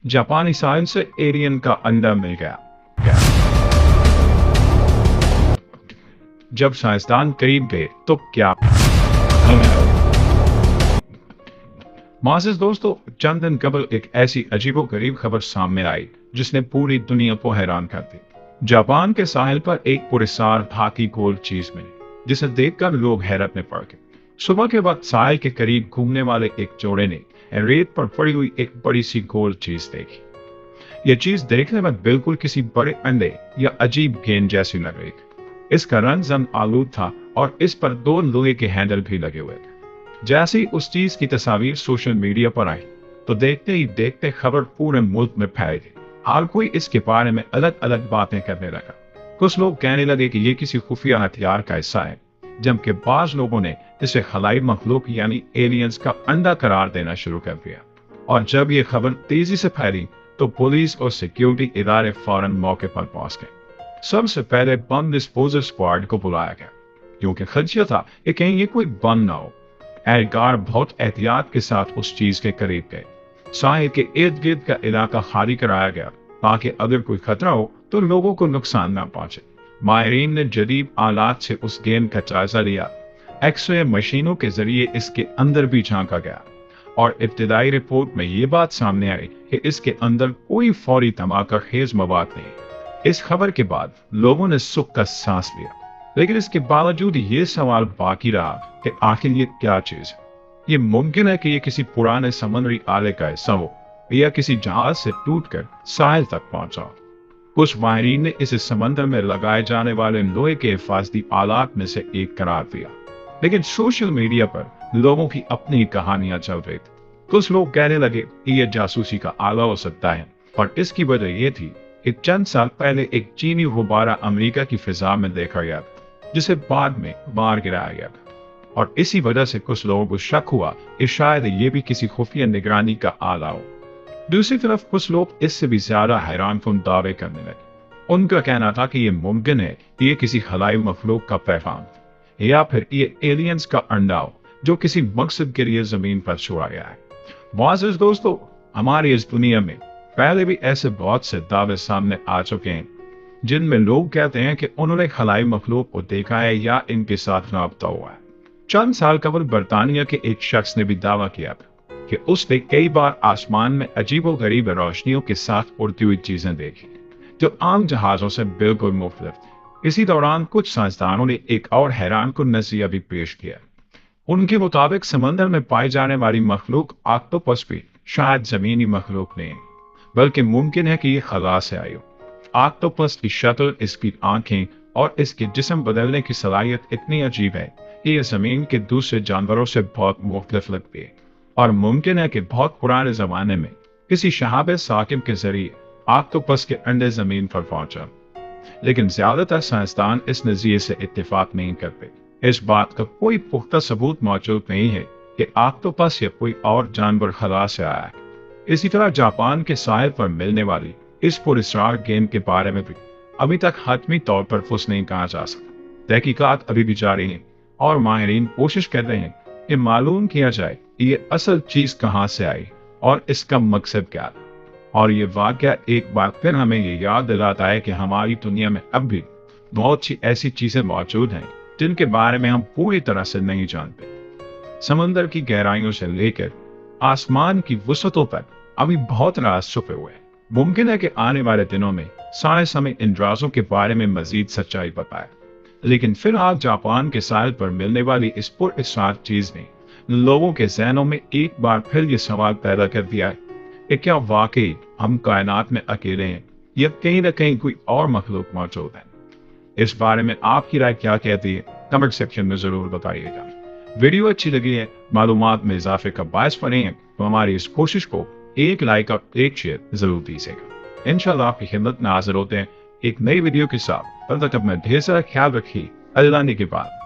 जापानी साइंस से एलियन का अंडा मिल गया। जब साइंसदान करीब गए तो क्या माजिद दोस्तों, चंद दिन कबल एक ऐसी अजीबोगरीब खबर सामने आई जिसने पूरी दुनिया को हैरान कर दी। जापान के साहिल पर एक पुरस्कार भाकी गोल चीज मिली जिसे देखकर लोग हैरत में पड़ गए। सुबह के वक्त साहिल के करीब घूमने वाले एक जोड़े ने रेत पर पड़ी हुई एक बड़ी सी गोल चीज देखी। यह चीज देखने में बिल्कुल किसी बड़े अंडे या अजीब गेंद जैसी लग रही थी। इसका रंग जंग आलूद था और इस पर 2 लोहे के हैंडल भी लगे हुए थे। जैसे ही उस चीज की तस्वीर सोशल मीडिया पर आई तो देखते ही देखते खबर पूरे मुल्क में फैल गई। हर कोई इसके बारे में अलग अलग बातें करने लगा। कुछ लोग कहने लगे कि ये किसी खुफिया हथियार का हिस्सा है, जबकि बाज लोगों ने इसे खलाई मखलूक यानी एलियंस का अंडा करार देना शुरू कर दिया। और जब ये खबर तेजी से फैली तो पुलिस और सिक्योरिटी इदारे फौरन मौके पर पहुंच गए। सबसे पहले बम डिस्पोजल स्क्वाड को बुलाया गया क्योंकि खदशा था कि कहीं ये कोई बम ना हो। एहलकार बहुत एहतियात के साथ उस चीज के करीब गए। साहिल के इर्द गिर्द का इलाका खाली कराया गया ताकि अगर कोई खतरा हो तो लोगों को नुकसान न पहुंचे। माहिरीन ने जदीद आलात से उस गेंद का जायजा लिया। एक्सरे मशीनों के जरिए इसके अंदर भी झांका गया और इब्तिदाई रिपोर्ट में ये बात सामने आई कि इसके अंदर कोई फौरी धमाका खेज मवाद नहीं। इस खबर के बाद लोगों ने सुख का सांस लिया, लेकिन इसके बावजूद ये सवाल बाकी रहा कि आखिर ये क्या चीज है। ये मुमकिन है कि ये किसी पुराने समुद्री आले का हिस्सा हो या किसी जहाज से टूटकर साहिल तक पहुंचा हो। कुछ माहिरीन ने इसे समंदर में लगाए जाने वाले लोहे के हिफाजती आलात में से एक करार दिया, लेकिन सोशल मीडिया पर लोगों की अपनी कहानियां चल रही थी। कुछ लोग कहने लगे कि यह जासूसी का आला हो सकता है और इसकी वजह यह थी कि चंद साल पहले एक चीनी गुब्बारा अमेरिका की फिजा में देखा गया था जिसे बाद में मार गिराया गया था, और इसी वजह से कुछ लोगों को शक हुआ कि शायद ये भी किसी खुफिया निगरानी का आला हो। दूसरी तरफ कुछ लोग इससे भी ज्यादा हैरानकुन दावे करने लगे। उनका कहना था कि यह मुमकिन है कि ये किसी खलाई मखलूक का पैगाम या फिर ये एलियंस का अंडा हो जो किसी मकसद के लिए जमीन पर छोड़ा गया है। मुआज़िज़ दोस्तों, हमारी इस दुनिया में पहले भी ऐसे बहुत से दावे सामने आ चुके हैं जिनमें लोग कहते हैं कि उन्होंने खलाई मखलूक को देखा है या इनके साथ राब्ता हुआ है। चंद साल कबल बरतानिया के एक शख्स ने भी दावा किया था कि उसने कई बार आसमान में अजीबोगरीब रोशनियों के साथ उड़ती हुई चीजें देखी जो आम जहाजों से बिल्कुल मुख्तलिफ थी। इसी दौरान कुछ साइंसदानों ने एक और हैरानकुन नजरिया भी पेश किया। उनके मुताबिक समंदर में पाई जाने वाली मखलूक ऑक्टोपस भी शायद जमीनी मखलूक नहीं बल्कि मुमकिन है कि ये खला से आई हो। ऑक्टोपस की शक्ल, इसकी आंखें और इसके जिस्म बदलने की सलाहियत इतनी अजीब है कि यह जमीन के दूसरे जानवरों से बहुत मुख्तलिफ लगती है, और मुमकिन है कि बहुत पुराने जमाने में किसी शहाब साकिब के जरिए ऑक्टोपस के अंडे जमीन पर पहुंचा। लेकिन ज्यादातर साइंसदान इस नजरिए से इत्तेफाक नहीं करते। इस बात का कोई पुख्ता सबूत मौजूद नहीं है कि ऑक्टोपस या कोई और जानवर खला से आया है। इसी तरह जापान के साहिल पर मिलने वाली इस पुरस्कार गेंद के बारे में भी अभी तक हतमी तौर पर फुस नहीं कहा जा सका। तहकीकात अभी भी जारी है और माहिरीन कोशिश कर रहे हैं कि मालूम किया जाए कि ये असल चीज कहां से आई और इसका मकसद क्या था। और ये वाकया एक बार फिर हमें ये याद दिलाता है कि हमारी दुनिया में अब भी बहुत सी ऐसी चीजें मौजूद हैं जिनके बारे में हम पूरी तरह से नहीं जानते। समंदर की गहराइयों से लेकर आसमान की वसतों पर अभी बहुत राज छुपे हुए हैं। मुमकिन है कि आने वाले दिनों में साइंस हमें इन राजों के बारे में मजीद सच्चाई बताए। लेकिन फिलहाल जापान के साहिल पर मिलने वाली इस पुरअसरार चीज ने लोगों के जहनों में एक बार फिर ये सवाल पैदा कर दिया है कि क्या वाकई हम कायनात में अकेले हैं या कहीं न कहीं कोई और मखलूक मौजूद है। इस बारे में आपकी राय क्या कहती है, कमेंट सेक्शन में जरूर बताइएगा। वीडियो अच्छी लगी है, मालूमात में इजाफे का बायस बने हैं तो हमारी इस कोशिश को एक लाइक और एक शेयर जरूर दीजिएगा। इंशाल्लाह आपकी खिदमत में हाजिर होते हैं एक नई वीडियो के साथ। तब तक अपना ढेर सारा ख्याल रखिए। अल्लाह ने के बाद।